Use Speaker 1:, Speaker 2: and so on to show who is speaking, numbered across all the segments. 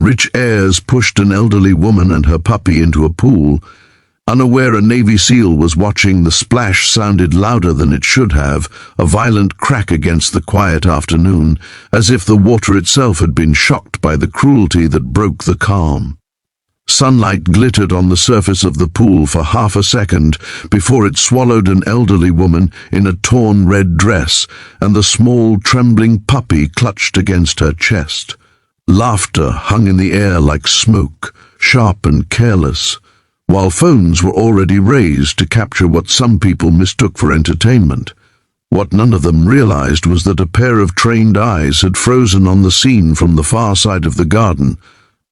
Speaker 1: Rich Heirs pushed an elderly woman and her puppy into a pool. Unaware a Navy SEAL was watching, the splash sounded louder than it should have, a violent crack against the quiet afternoon, as if the water itself had been shocked by the cruelty that broke the calm. Sunlight glittered on the surface of the pool for half a second before it swallowed an elderly woman in a torn red dress, and the small, trembling puppy clutched against her chest. Laughter hung in the air like smoke, sharp and careless, while phones were already raised to capture what some people mistook for entertainment. What none of them realized was that a pair of trained eyes had frozen on the scene from the far side of the garden,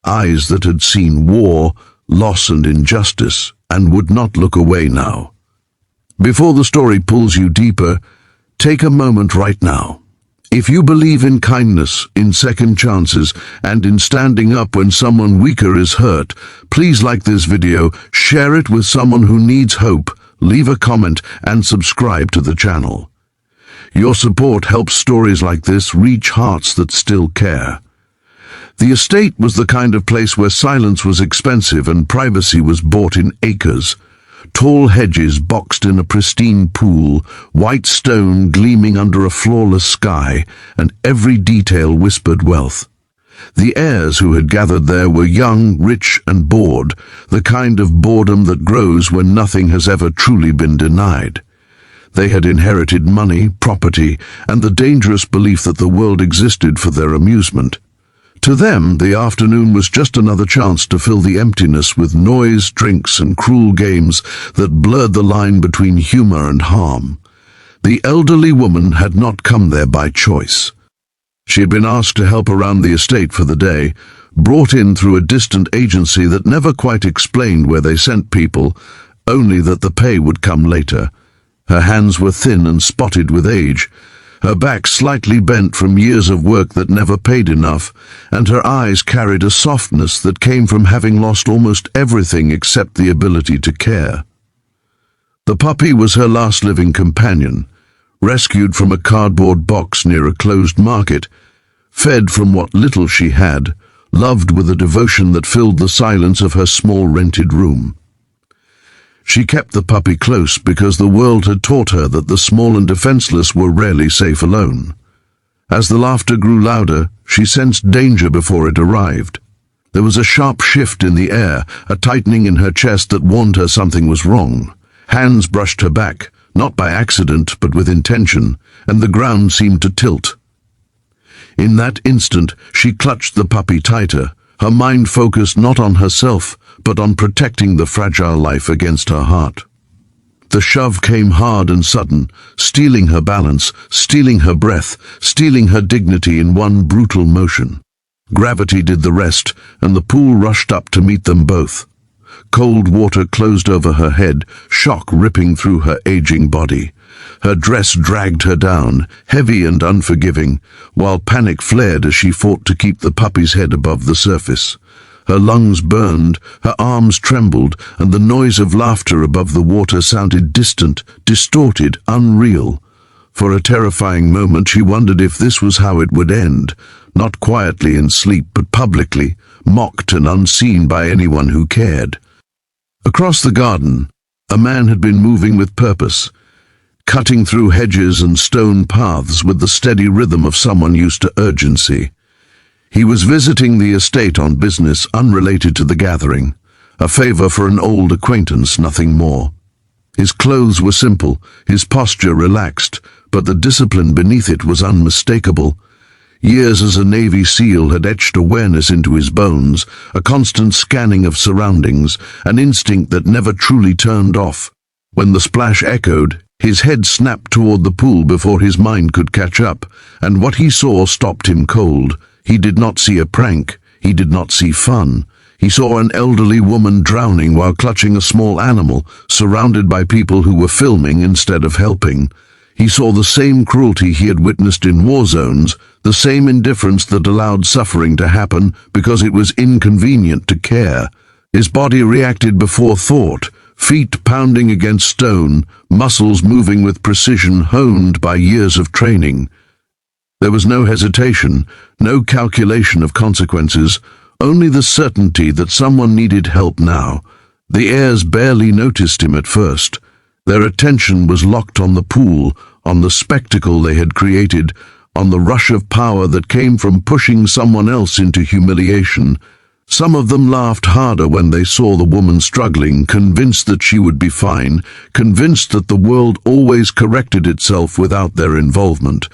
Speaker 1: eyes that had seen war, loss and injustice, and would not look away now. Before the story pulls you deeper, take a moment right now. If you believe in kindness, in second chances, and in standing up when someone weaker is hurt, please like this video, share it with someone who needs hope, leave a comment, and subscribe to the channel. Your support helps stories like this reach hearts that still care. The estate was the kind of place where silence was expensive and privacy was bought in acres. Tall hedges boxed in a pristine pool, white stone gleaming under a flawless sky, and every detail whispered wealth. The heirs who had gathered there were young, rich, and bored, the kind of boredom that grows when nothing has ever truly been denied. They had inherited money, property, and the dangerous belief that the world existed for their amusement. To them, the afternoon was just another chance to fill the emptiness with noise, drinks, and cruel games that blurred the line between humor and harm. The elderly woman had not come there by choice. She had been asked to help around the estate for the day, brought in through a distant agency that never quite explained where they sent people, only that the pay would come later. Her hands were thin and spotted with age, her back slightly bent from years of work that never paid enough, and her eyes carried a softness that came from having lost almost everything except the ability to care. The puppy was her last living companion, rescued from a cardboard box near a closed market, fed from what little she had, loved with a devotion that filled the silence of her small rented room. She kept the puppy close because the world had taught her that the small and defenseless were rarely safe alone. As the laughter grew louder, she sensed danger before it arrived. There was a sharp shift in the air, a tightening in her chest that warned her something was wrong. Hands brushed her back, not by accident but with intention, and the ground seemed to tilt. In that instant, she clutched the puppy tighter, her mind focused not on herself, but on protecting the fragile life against her heart. The shove came hard and sudden, stealing her balance, stealing her breath, stealing her dignity in one brutal motion. Gravity did the rest, and the pool rushed up to meet them both. Cold water closed over her head, shock ripping through her aging body. Her dress dragged her down, heavy and unforgiving, while panic flared as she fought to keep the puppy's head above the surface. Her lungs burned, her arms trembled, and the noise of laughter above the water sounded distant, distorted, unreal. For a terrifying moment she wondered if this was how it would end, not quietly in sleep but publicly, mocked and unseen by anyone who cared. Across the garden, a man had been moving with purpose, cutting through hedges and stone paths with the steady rhythm of someone used to urgency. He was visiting the estate on business unrelated to the gathering, a favor for an old acquaintance, nothing more. His clothes were simple, his posture relaxed, but the discipline beneath it was unmistakable. Years as a Navy SEAL had etched awareness into his bones, a constant scanning of surroundings, an instinct that never truly turned off. When the splash echoed, his head snapped toward the pool before his mind could catch up, and what he saw stopped him cold. He did not see a prank. He did not see fun. He saw an elderly woman drowning while clutching a small animal, surrounded by people who were filming instead of helping. He saw the same cruelty he had witnessed in war zones, the same indifference that allowed suffering to happen because it was inconvenient to care. His body reacted before thought, feet pounding against stone, muscles moving with precision honed by years of training. There was no hesitation, no calculation of consequences, only the certainty that someone needed help now. The heirs barely noticed him at first. Their attention was locked on the pool, on the spectacle they had created, on the rush of power that came from pushing someone else into humiliation. Some of them laughed harder when they saw the woman struggling, convinced that she would be fine, convinced that the world always corrected itself without their involvement.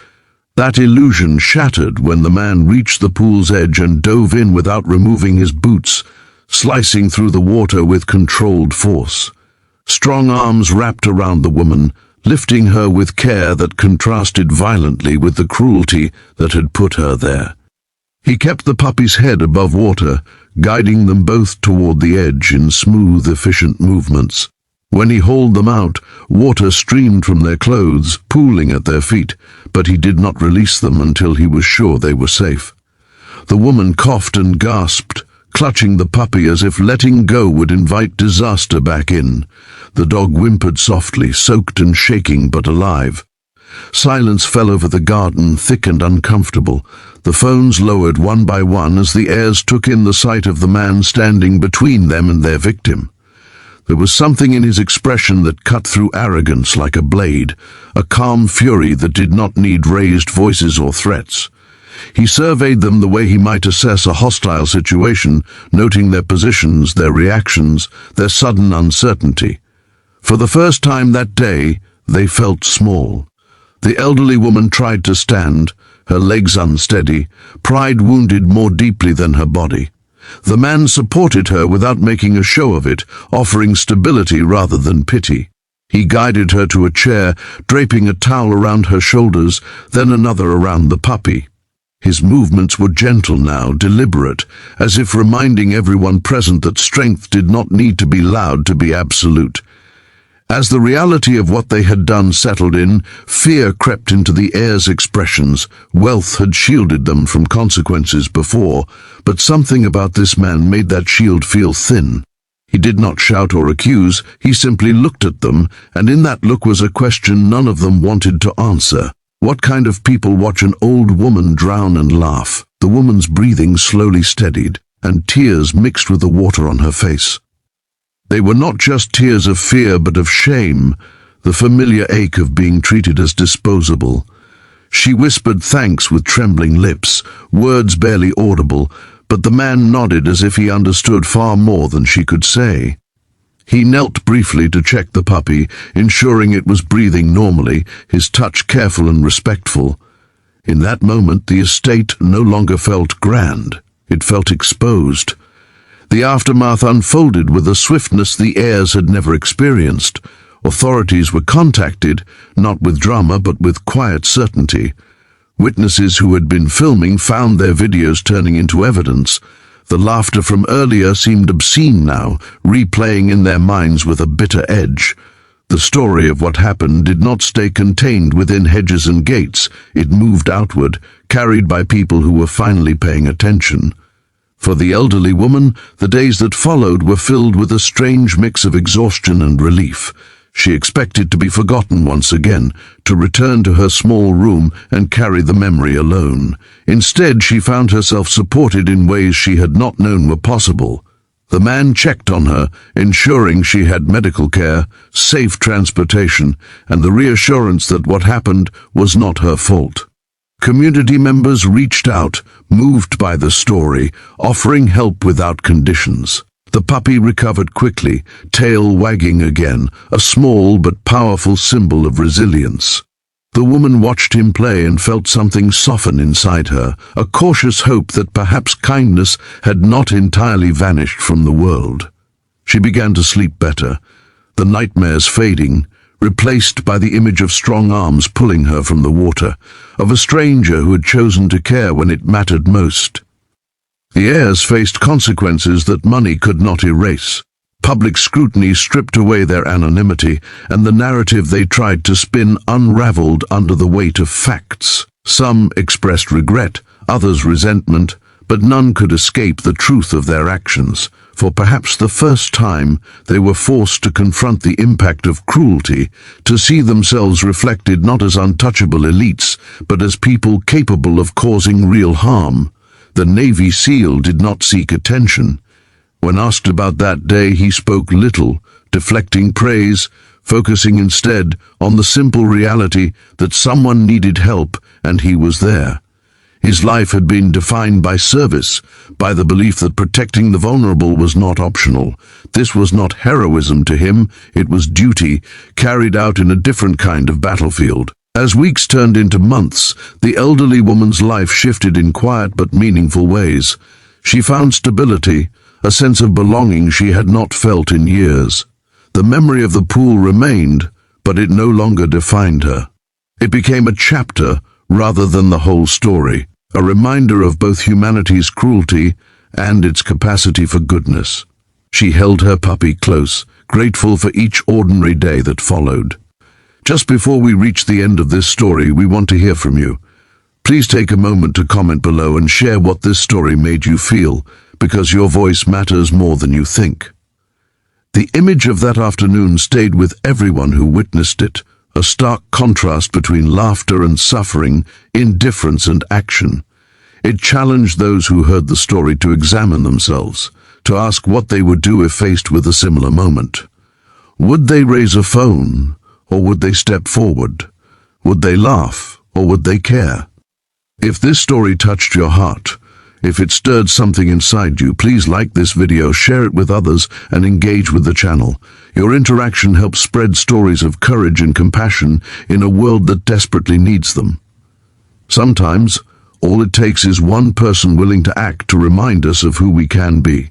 Speaker 1: That illusion shattered when the man reached the pool's edge and dove in without removing his boots, slicing through the water with controlled force. Strong arms wrapped around the woman, lifting her with care that contrasted violently with the cruelty that had put her there. He kept the puppy's head above water, guiding them both toward the edge in smooth, efficient movements. When he hauled them out, water streamed from their clothes, pooling at their feet, but he did not release them until he was sure they were safe. The woman coughed and gasped, clutching the puppy as if letting go would invite disaster back in. The dog whimpered softly, soaked and shaking but alive. Silence fell over the garden, thick and uncomfortable. The phones lowered one by one as the heirs took in the sight of the man standing between them and their victim. There was something in his expression that cut through arrogance like a blade, a calm fury that did not need raised voices or threats. He surveyed them the way he might assess a hostile situation, noting their positions, their reactions, their sudden uncertainty. For the first time that day, they felt small. The elderly woman tried to stand, her legs unsteady, pride wounded more deeply than her body. The man supported her without making a show of it, offering stability rather than pity. He guided her to a chair, draping a towel around her shoulders, then another around the puppy. His movements were gentle now, deliberate, as if reminding everyone present that strength did not need to be loud to be absolute. As the reality of what they had done settled in, fear crept into the heirs' expressions. Wealth had shielded them from consequences before, but something about this man made that shield feel thin. He did not shout or accuse, he simply looked at them, and in that look was a question none of them wanted to answer. What kind of people watch an old woman drown and laugh? The woman's breathing slowly steadied, and tears mixed with the water on her face. They were not just tears of fear but of shame, the familiar ache of being treated as disposable. She whispered thanks with trembling lips, words barely audible, but the man nodded as if he understood far more than she could say. He knelt briefly to check the puppy, ensuring it was breathing normally, his touch careful and respectful. In that moment, the estate no longer felt grand. It felt exposed. The aftermath unfolded with a swiftness the heirs had never experienced. Authorities were contacted, not with drama but with quiet certainty. Witnesses who had been filming found their videos turning into evidence. The laughter from earlier seemed obscene now, replaying in their minds with a bitter edge. The story of what happened did not stay contained within hedges and gates. It moved outward, carried by people who were finally paying attention. For the elderly woman, the days that followed were filled with a strange mix of exhaustion and relief. She expected to be forgotten once again, to return to her small room and carry the memory alone. Instead, she found herself supported in ways she had not known were possible. The man checked on her, ensuring she had medical care, safe transportation, and the reassurance that what happened was not her fault. Community members reached out, moved by the story, offering help without conditions. The puppy recovered quickly, tail wagging again, a small but powerful symbol of resilience. The woman watched him play and felt something soften inside her, a cautious hope that perhaps kindness had not entirely vanished from the world. She began to sleep better, the nightmares fading, replaced by the image of strong arms pulling her from the water, of a stranger who had chosen to care when it mattered most. The heirs faced consequences that money could not erase. Public scrutiny stripped away their anonymity, and the narrative they tried to spin unraveled under the weight of facts. Some expressed regret, others resentment, but none could escape the truth of their actions. For perhaps the first time, they were forced to confront the impact of cruelty, to see themselves reflected not as untouchable elites, but as people capable of causing real harm. The Navy SEAL did not seek attention. When asked about that day, he spoke little, deflecting praise, focusing instead on the simple reality that someone needed help and he was there. His life had been defined by service, by the belief that protecting the vulnerable was not optional. This was not heroism to him, it was duty, carried out in a different kind of battlefield. As weeks turned into months, the elderly woman's life shifted in quiet but meaningful ways. She found stability, a sense of belonging she had not felt in years. The memory of the pool remained, but it no longer defined her. It became a chapter rather than the whole story, a reminder of both humanity's cruelty and its capacity for goodness. She held her puppy close, grateful for each ordinary day that followed. Just before we reach the end of this story, we want to hear from you. Please take a moment to comment below and share what this story made you feel, because your voice matters more than you think. The image of that afternoon stayed with everyone who witnessed it, a stark contrast between laughter and suffering, indifference and action. It challenged those who heard the story to examine themselves, to ask what they would do if faced with a similar moment. Would they raise a phone, or would they step forward? Would they laugh, or would they care? If this story touched your heart, if it stirred something inside you, please like this video, share it with others, and engage with the channel. Your interaction helps spread stories of courage and compassion in a world that desperately needs them. Sometimes, all it takes is one person willing to act to remind us of who we can be.